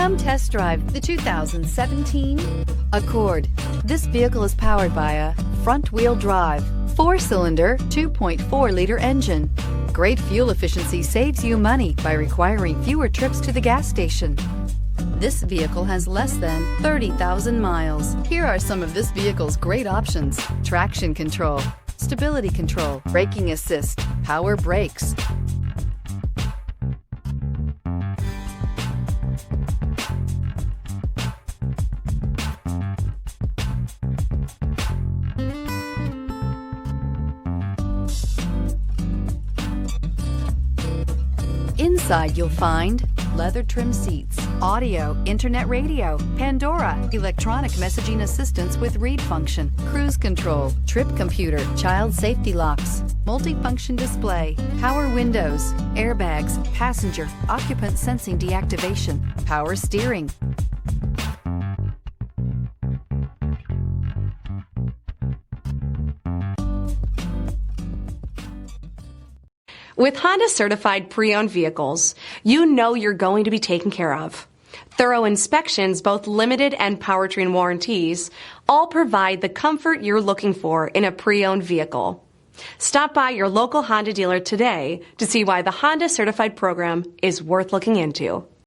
Come test drive the 2017 Accord. This vehicle is powered by a front-wheel drive, 4-cylinder, 2.4-liter engine. Great fuel efficiency saves you money by requiring fewer trips to the gas station. This vehicle has less than 30,000 miles. Here are some of this vehicle's great options: traction control, stability control, braking assist, power brakes. Inside you'll find leather trim seats, audio, internet radio, Pandora, electronic messaging assistance with read function, cruise control, trip computer, child safety locks, multifunction display, power windows, airbags, passenger, occupant sensing deactivation, power steering. With Honda certified pre-owned vehicles, you know you're going to be taken care of. Thorough inspections, both limited and powertrain warranties, all provide the comfort you're looking for in a pre-owned vehicle. Stop by your local Honda dealer today to see why the Honda certified program is worth looking into.